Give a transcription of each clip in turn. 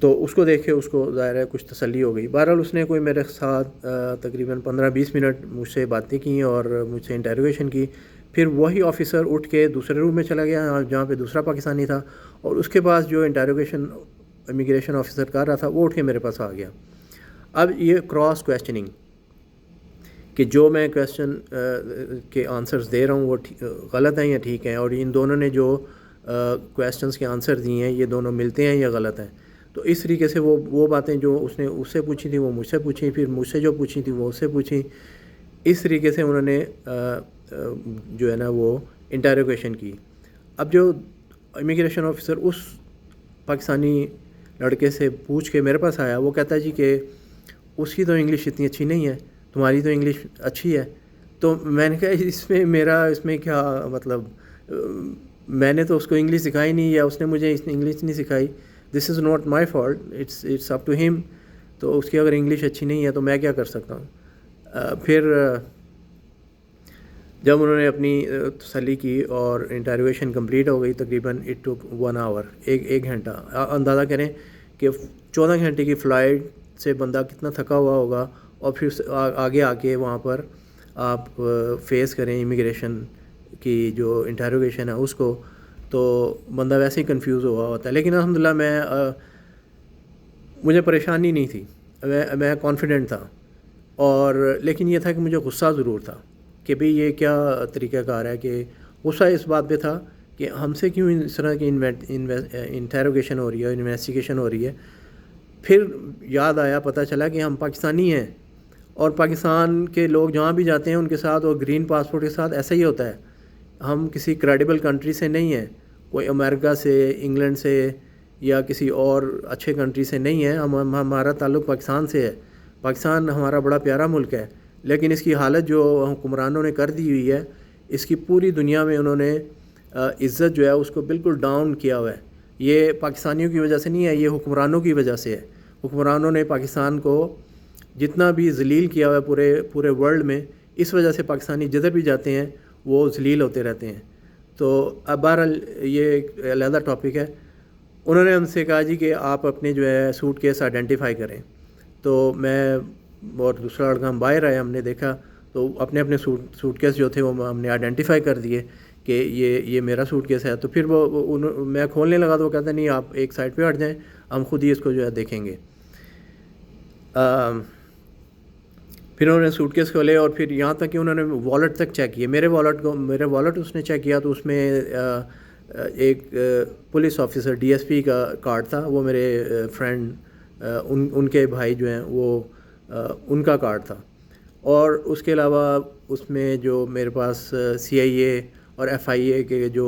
تو اس کو دیکھ کے اس کو ظاہر ہے کچھ تسلی ہو گئی. بہرحال اس نے کوئی میرے ساتھ تقریباً 15-20 منٹ مجھ سے باتیں کیں اور مجھ سے انٹروگیشن کی. پھر وہی آفیسر اٹھ کے دوسرے روم میں چلا گیا جہاں پہ دوسرا پاکستانی تھا, اور اس کے پاس جو انٹروگیشن امیگریشن آفیسر کر رہا تھا وہ اٹھ کے میرے پاس آ گیا. اب یہ کراس کویسچننگ کہ جو میں کویسچن کے آنسرز دے رہا ہوں وہ غلط ہیں یا ٹھیک ہیں, اور ان دونوں نے جو کویسچنس کے آنسر دیے ہیں یہ دونوں ملتے ہیں یا غلط ہیں. تو اس طریقے سے وہ باتیں جو اس نے اس سے پوچھی تھیں وہ مجھ سے پوچھیں, پھر مجھ سے جو پوچھی تھیں وہ اس سے پوچھیں. اس طریقے سے انہوں نے جو ہے نا وہ انٹروگیشن کی. اب جو امیگریشن آفیسر اس پاکستانی لڑکے سے پوچھ کے میرے پاس آیا, وہ کہتا ہے جی کہ اس کی تو انگلش اتنی اچھی نہیں ہے, تمہاری تو انگلش اچھی ہے. تو میں نے کہا اس میں کیا مطلب, میں نے تو اس کو انگلش سکھائی نہیں یا اس نے مجھے انگلش نہیں سکھائی. This is not my fault, it's up to ہم. تو اس کی اگر انگلش اچھی نہیں ہے تو میں کیا کر سکتا ہوں. پھر جب انہوں نے اپنی تسلی کی اور انٹروگیشن کمپلیٹ ہو گئی, تقریباً اٹ ٹک 1 hour, ایک گھنٹہ. اندازہ کریں کہ 14 گھنٹے کی فلائٹ سے بندہ کتنا تھکا ہوا ہوگا, اور پھر آگے آ کے وہاں پر آپ فیس کریں امیگریشن کی جو انٹروگیشن ہے اس کو, تو بندہ ویسے ہی کنفیوز ہوا ہوتا ہے. لیکن الحمدللہ مجھے پریشانی نہیں تھی, میں کانفیڈنٹ تھا. اور لیکن یہ تھا کہ مجھے غصہ ضرور تھا کہ بھئی یہ کیا طریقہ کار ہے. کہ غصہ اس بات پہ تھا کہ ہم سے کیوں اس طرح کی انٹروگیشن ہو رہی ہے, انویسٹیگیشن ہو رہی ہے. پھر یاد آیا, پتہ چلا کہ ہم پاکستانی ہیں, اور پاکستان کے لوگ جہاں بھی جاتے ہیں ان کے ساتھ اور گرین پاسپورٹ کے ساتھ ایسا ہی ہوتا ہے. ہم کسی کریڈیبل کنٹری سے نہیں ہیں, کوئی امریکہ سے, انگلینڈ سے یا کسی اور اچھے کنٹری سے نہیں ہے. ہمارا تعلق پاکستان سے ہے. پاکستان ہمارا بڑا پیارا ملک ہے, لیکن اس کی حالت جو حکمرانوں نے کر دی ہوئی ہے, اس کی پوری دنیا میں انہوں نے عزت جو ہے اس کو بالکل ڈاؤن کیا ہوا ہے. یہ پاکستانیوں کی وجہ سے نہیں ہے, یہ حکمرانوں کی وجہ سے ہے. حکمرانوں نے پاکستان کو جتنا بھی ذلیل کیا ہوا ہے پورے ورلڈ میں, اس وجہ سے پاکستانی جدھر بھی جاتے ہیں وہ ذلیل ہوتے رہتے ہیں. تو اب بہرحال یہ ایک علیحدہ ٹاپک ہے. انہوں نے ہم سے کہا جی کہ آپ اپنے جو ہے سوٹ کیس آئیڈینٹیفائی کریں. تو میں اور دوسرا لڑکا ہم باہر آئے, ہم نے دیکھا تو اپنے سوٹ کیس جو تھے وہ ہم نے آئیڈینٹیفائی کر دیے کہ یہ میرا سوٹ کیس ہے. تو پھر میں کھولنے لگا تو وہ کہتا نہیں آپ ایک سائڈ پہ ہٹ جائیں, ہم خود ہی اس کو جو ہے دیکھیں گے. پھر انہوں نے سوٹ کیس کھولے اور پھر یہاں تک کہ انہوں نے والٹ تک چیک کیے. میرے والٹ اس نے چیک کیا تو اس میں ایک police officer D S P کا کارڈ تھا, وہ میرے فرینڈ ان کے بھائی جو ہیں وہ ان کا کارڈ تھا. اور اس کے علاوہ اس میں جو میرے پاس سی آئی اے اور ایف آئی اے کے جو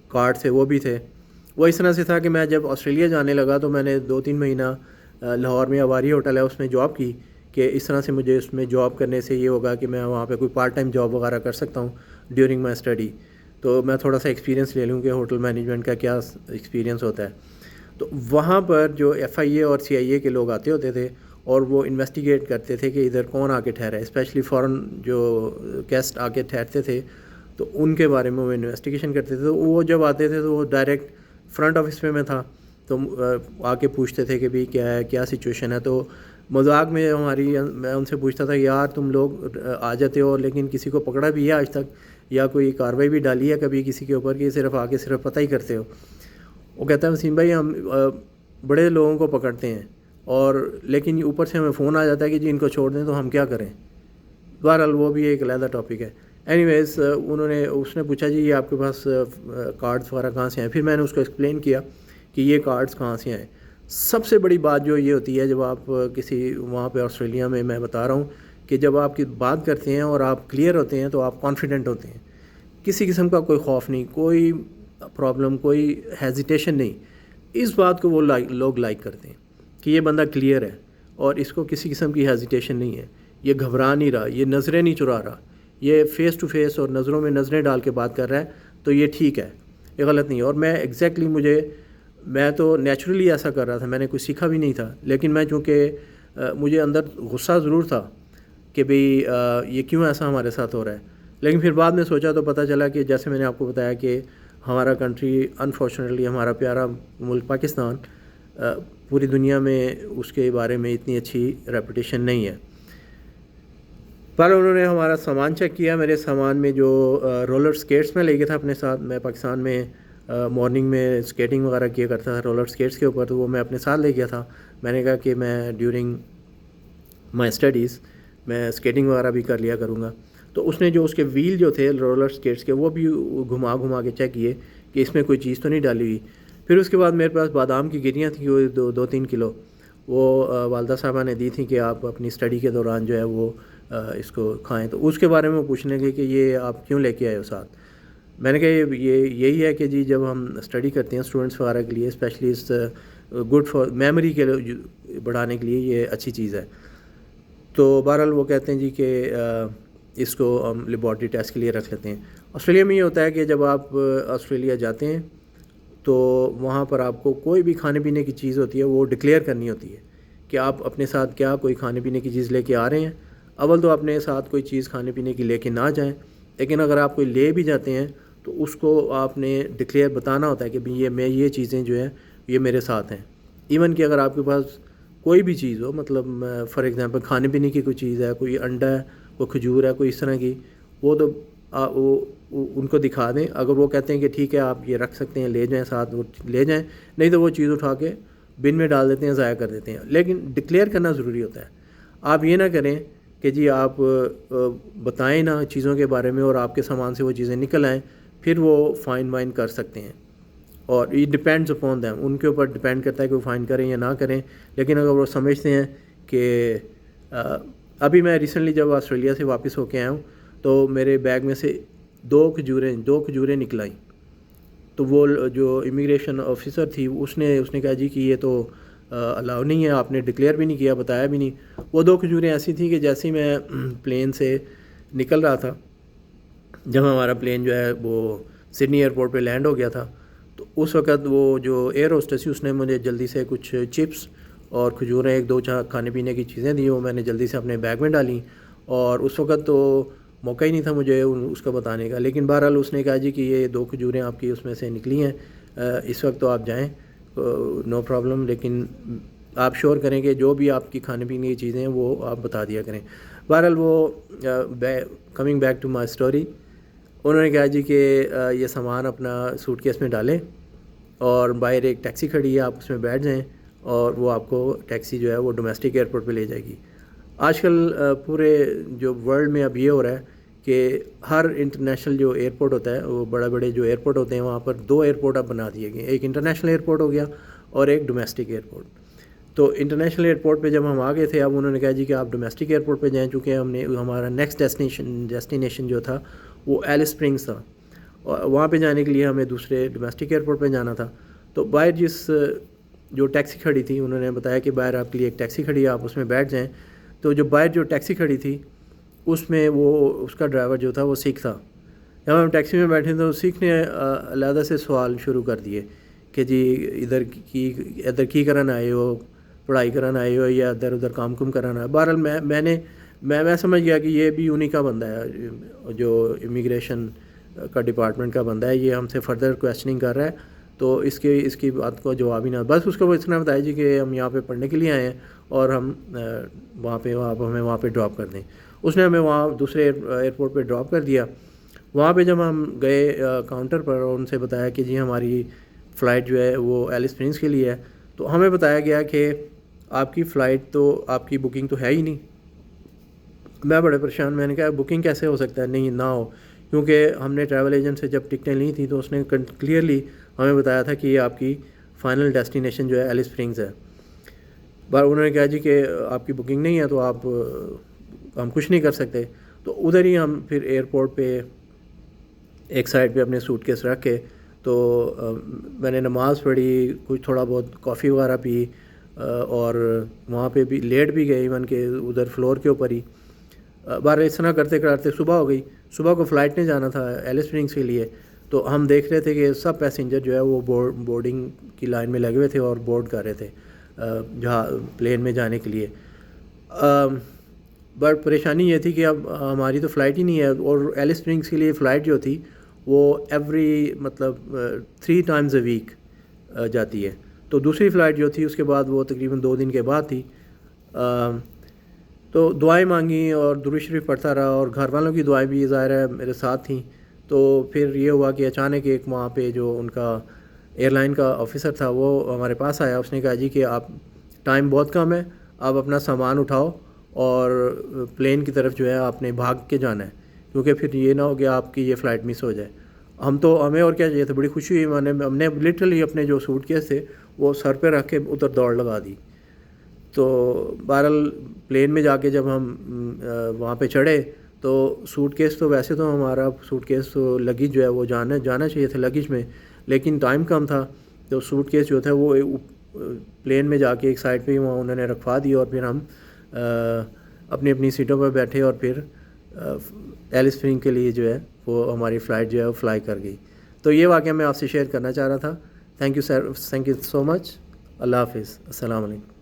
کارڈ تھے وہ بھی تھے. وہ اس طرح سے تھا کہ میں جب آسٹریلیا جانے لگا تو میں نے 2-3 مہینہ لاہور میں آواری ہوٹل ہے اس میں جاب کی, کہ اس طرح سے مجھے اس میں جاب کرنے سے یہ ہوگا کہ میں وہاں پہ کوئی پارٹ ٹائم جاب وغیرہ کر سکتا ہوں ڈیورنگ مائی اسٹڈی. تو میں تھوڑا سا ایکسپیرینس لے لوں کہ ہوٹل مینجمنٹ کا کیا ایکسپیرینس ہوتا ہے. تو وہاں پر جو ایف آئی اے اور سی آئی اے کے لوگ آتے ہوتے تھے اور وہ انویسٹیگیٹ کرتے تھے کہ ادھر کون آ کے ٹھہرا ہے, اسپیشلی فورن جو گیسٹ آ کے ٹھہرتے تھے تو ان کے بارے میں وہ انویسٹیگیشن کرتے تھے. تو وہ جب آتے تھے تو وہ ڈائریکٹ فرنٹ آفس میں تھا, تو آ کے پوچھتے تھے کہ بھئی کیا ہے, کیا سچویشن ہے. تو مذاق میں میں ان سے پوچھتا تھا یار تم لوگ آ جاتے ہو لیکن کسی کو پکڑا بھی ہے آج تک, یا کوئی کارروائی بھی ڈالی ہے کبھی کسی کے اوپر, کہ صرف آ کے صرف پتہ ہی کرتے ہو. وہ کہتا ہے وسیم بھائی ہم بڑے لوگوں کو پکڑتے ہیں اور لیکن اوپر سے ہمیں فون آ جاتا ہے کہ جی ان کو چھوڑ دیں, تو ہم کیا کریں. بہرحال وہ بھی ایک علیحدہ ٹاپک ہے. اینی ویز اس نے پوچھا جی یہ آپ کے پاس کارڈس وغیرہ کہاں سے ہیں. پھر میں نے اس کو ایکسپلین کیا کہ یہ کارڈس کہاں سے ہیں. سب سے بڑی بات جو یہ ہوتی ہے جب آپ کسی وہاں پہ آسٹریلیا میں بتا رہا ہوں کہ جب آپ کی بات کرتے ہیں اور آپ کلیئر ہوتے ہیں تو آپ کانفیڈنٹ ہوتے ہیں, کسی قسم کا کوئی خوف نہیں, کوئی پرابلم, کوئی ہیزیٹیشن نہیں. اس بات کو وہ لوگ لائک کرتے ہیں کہ یہ بندہ کلیئر ہے اور اس کو کسی قسم کی ہیزیٹیشن نہیں ہے, یہ گھبرا نہیں رہا, یہ نظریں نہیں چرا رہا, یہ فیس ٹو فیس اور نظروں میں نظریں ڈال کے بات کر رہا ہے, تو یہ ٹھیک ہے, یہ غلط نہیں ہے. اور میں ایگزیکٹلی میں تو نیچرلی ایسا کر رہا تھا, میں نے کچھ سیکھا بھی نہیں تھا, لیکن میں چونکہ مجھے اندر غصہ ضرور تھا کہ بھئی یہ کیوں ایسا ہمارے ساتھ ہو رہا ہے. لیکن پھر بعد میں سوچا تو پتہ چلا کہ جیسے میں نے آپ کو بتایا کہ ہمارا کنٹری انفارچونیٹلی ہمارا پیارا ملک پاکستان پوری دنیا میں اس کے بارے میں اتنی اچھی ریپوٹیشن نہیں ہے. پر انہوں نے ہمارا سامان چیک کیا. میرے سامان میں جو رولر اسکیٹس میں لے گیا تھا اپنے ساتھ, میں پاکستان میں مارننگ میں اسکیٹنگ وغیرہ کیا کرتا تھا رولر اسکیٹس کے اوپر, تو وہ میں اپنے ساتھ لے گیا تھا. میں نے کہا کہ میں ڈیورنگ مائی اسٹڈیز میں اسکیٹنگ وغیرہ بھی کر لیا کروں گا. تو اس نے جو اس کے ویل جو تھے رولر اسکیٹس کے وہ بھی گھما گھما کے چیک کیے کہ اس میں کوئی چیز تو نہیں ڈالی ہوئی. پھر اس کے بعد میرے پاس بادام کی گریاں تھیں وہ 2-3 کلو, وہ والدہ صاحبہ نے دی تھیں کہ آپ اپنی اسٹڈی کے دوران جو ہے وہ اس کو کھائیں. تو اس کے بارے میں وہ پوچھنے لگے کہ یہ آپ کیوں لے کے آئے ہو ساتھ. میں نے کہا یہی ہے کہ جی جب ہم اسٹڈی کرتے ہیں اسٹوڈنٹس وغیرہ کے لیے specially is good for memory کے بڑھانے کے لیے یہ اچھی چیز ہے. تو بہرحال وہ کہتے ہیں جی کہ اس کو ہم لیبارٹری ٹیسٹ کے لیے رکھ لیتے ہیں. آسٹریلیا میں یہ ہوتا ہے کہ جب آپ آسٹریلیا جاتے ہیں تو وہاں پر آپ کو کوئی بھی کھانے پینے کی چیز ہوتی ہے وہ ڈکلیئر کرنی ہوتی ہے کہ آپ اپنے ساتھ کیا کوئی کھانے پینے کی چیز لے کے آ رہے ہیں. اول تو اپنے ساتھ کوئی چیز کھانے پینے کی لے کے نہ جائیں, لیکن اگر آپ کوئی لے بھی جاتے ہیں تو اس کو آپ نے ڈکلیئر بتانا ہوتا ہے کہ یہ چیزیں جو ہیں یہ میرے ساتھ ہیں. ایون کہ اگر آپ کے پاس کوئی بھی چیز ہو, مطلب فار ایگزامپل کھانے پینے کی کوئی چیز ہے, کوئی انڈا ہے, کوئی کھجور ہے, کوئی اس طرح کی, وہ تو ان کو دکھا دیں. اگر وہ کہتے ہیں کہ ٹھیک ہے آپ یہ رکھ سکتے ہیں لے جائیں ساتھ, وہ لے جائیں, نہیں تو وہ چیز اٹھا کے بن میں ڈال دیتے ہیں, ضائع کر دیتے ہیں. لیکن ڈکلیئر کرنا ضروری ہوتا ہے. آپ یہ نہ کریں کہ جی آپ بتائیں نا چیزوں کے بارے میں اور آپ کے سامان سے وہ چیزیں نکل آئیں, پھر وہ فائن وائن کر سکتے ہیں. اور یہ ڈپینڈز اپون دیم, ان کے اوپر ڈپینڈ کرتا ہے کہ وہ فائن کریں یا نہ کریں. لیکن اگر وہ سمجھتے ہیں کہ ابھی میں ریسنٹلی جب آسٹریلیا سے واپس ہو کے آیا ہوں تو میرے بیگ میں سے 2 کھجوریں نکلائیں. تو وہ جو امیگریشن آفیسر تھی اس نے کہا جی کہ یہ تو الاؤ نہیں ہے, آپ نے ڈکلیئر بھی نہیں کیا, بتایا بھی نہیں. وہ 2 کھجوریں ایسی تھیں کہ جیسے ہی میں پلین سے نکل رہا تھا, جب ہمارا پلین جو ہے وہ سڈنی ایئرپورٹ پہ لینڈ ہو گیا تھا, تو اس وقت وہ جو ایئر ہوسٹس تھی اس نے مجھے جلدی سے کچھ چپس اور کھجوریں 1-2 کھانے پینے کی چیزیں دی, وہ میں نے جلدی سے اپنے بیگ میں ڈالیں. اور اس وقت تو موقع ہی نہیں تھا مجھے اس کا بتانے کا. لیکن بہرحال اس نے کہا جی کہ یہ 2 کھجوریں آپ کی اس میں سے نکلی ہیں, اس وقت تو آپ جائیں, نو پرابلم, لیکن آپ شور کریں کہ جو بھی آپ کی کھانے پینے کی چیزیں ہیں وہ آپ بتا دیا کریں. بہرحال وہ coming back to my story, انہوں نے کہا جی کہ یہ سامان اپنا سوٹ کیس میں ڈالیں اور باہر ایک ٹیکسی کھڑی ہے, آپ اس میں بیٹھ جائیں اور وہ آپ کو ٹیکسی جو ہے وہ ڈومیسٹک ایئرپورٹ پہ لے جائے گی. آج کل پورے جو ورلڈ میں اب یہ ہو رہا ہے کہ ہر انٹرنیشنل جو ایئرپورٹ ہوتا ہے, وہ بڑے جو ایئرپورٹ ہوتے ہیں وہاں پر 2 ایئرپورٹ اب بنا دیے گئے, ایک انٹرنیشنل ایئرپورٹ ہو گیا اور ایک ڈومیسٹک ایئرپورٹ. تو انٹرنیشنل ایئرپورٹ پہ جب ہم آ گئے تھے, اب انہوں نے کہا جی کہ آپ ڈومیسٹک ایئرپورٹ پہ جائیں, چونکہ ہمارا نیکسٹ ڈیسٹینیشن جو تھا وہ ایلس اسپرنگس تھا, اور وہاں پہ جانے کے لیے ہمیں دوسرے ڈومیسٹک ایئرپورٹ پہ جانا تھا. تو باہر جو ٹیکسی کھڑی تھی, انہوں نے بتایا کہ باہر آپ کے لیے ایک ٹیکسی کھڑی ہے, آپ اس میں بیٹھ جائیں. تو جو باہر جو ٹیکسی کھڑی تھی اس میں اس کا ڈرائیور جو تھا وہ سکھ تھا. جب ہم ٹیکسی میں بیٹھے تو سکھ نے علیحدہ سے سوال شروع کر دیے کہ جی ادھر کی کرن آئے ہو, پڑھائی کرن آئے ہو یا ادھر کام کرانا ہے. بہرحال میں سمجھ گیا کہ یہ بھی انہی کا بندہ ہے, جو امیگریشن کا ڈپارٹمنٹ کا بندہ ہے, یہ ہم سے فردر کویسچننگ کر رہا ہے, تو اس کی بات کو جواب ہی نہ, بس اس کو وہ اتنا بتایا جی کہ ہم یہاں پہ پڑھنے کے لیے آئے ہیں اور ہم آپ ہمیں وہاں پہ ڈراپ کر دیں. اس نے ہمیں وہاں دوسرے ایئرپورٹ پہ ڈراپ کر دیا. وہاں پہ جب ہم گئے کاؤنٹر پر اور ان سے بتایا کہ جی ہماری فلائٹ جو ہے وہ ایلس اسپرنگس کے لیے ہے, تو ہمیں بتایا گیا کہ آپ کی فلائٹ تو آپ کی بکنگ تو ہے ہی نہیں. میں بڑے پریشان, میں نے کہا بکنگ کیسے ہو سکتا ہے, نہیں نہ ہو, کیونکہ ہم نے ٹریول ایجنٹ سے جب ٹکٹیں لی تھیں تو اس نے کلیئرلی ہمیں بتایا تھا کہ یہ آپ کی فائنل ڈیسٹینیشن جو ہے ایلس اسپرنگس ہے. انہوں نے کہا جی کہ آپ کی بکنگ نہیں ہے تو ہم کچھ نہیں کر سکتے. تو ادھر ہی ہم پھر ایئرپورٹ پہ ایک سائڈ پہ اپنے سوٹ کیس رکھ کے تو میں نے نماز پڑھی, کچھ تھوڑا بہت کافی وغیرہ پی, اور وہاں پہ بھی لیٹ بھی گئے, ایون کہ ادھر فلور کے اوپر ہی. بارہ اس طرح کرتے کرتے صبح ہو گئی. صبح کو فلائٹ نے جانا تھا ایلس اسپرنگس کے لیے, تو ہم دیکھ رہے تھے کہ سب پیسنجر جو ہے وہ بورڈنگ کی لائن میں لگے ہوئے تھے اور بورڈ کر رہے تھے جہاں پلین میں جانے کے لیے. بٹ پریشانی یہ تھی کہ اب ہماری تو فلائٹ ہی نہیں ہے, اور ایلس اسپرنگس کے لیے فلائٹ جو تھی وہ ایوری 3 times a week جاتی ہے. تو دوسری فلائٹ جو تھی اس کے بعد وہ تقریباً 2 دن کے بعد تھی. تو دعائیں مانگی اور درود شریف پڑھتا رہا اور گھر والوں کی دعائیں بھی ظاہر ہے میرے ساتھ تھیں. تو پھر یہ ہوا کہ اچانک ایک وہاں پہ جو ان کا ایئر لائن کا آفیسر تھا وہ ہمارے پاس آیا. اس نے کہا جی کہ آپ ٹائم بہت کم ہے, آپ اپنا سامان اٹھاؤ اور پلین کی طرف جو ہے آپ نے بھاگ کے جانا ہے, کیونکہ پھر یہ نہ ہو کہ آپ کی یہ فلائٹ مس ہو جائے. ہمیں اور کیا چاہیے تھا, بڑی خوشی ہوئی. ہم نے لٹرلی اپنے جو سوٹ کیس تھے وہ سر پہ رکھ کے ادھر دوڑ لگا دی. تو بہرحال پلین میں جا کے جب ہم وہاں پہ چڑھے تو سوٹ کیس تو ویسے تو ہمارا سوٹ کیس تو لگیج جو ہے وہ جانا چاہیے تھا لگیج میں, لیکن ٹائم کم تھا. تو سوٹ کیس جو تھا وہ پلین میں جا کے ایک سائڈ پہ ہی وہاں انہوں نے رکھوا دی, اور پھر ہم اپنی اپنی سیٹوں پہ بیٹھے اور پھر ایلس اسپرنگ کے لیے جو ہے وہ ہماری فلائٹ جو ہے وہ فلائی کر گئی. تو یہ واقعہ میں آپ سے شیئر کرنا چاہ رہا تھا. Thank you sir, thank you so much. اللہ حافظ. السلام علیکم.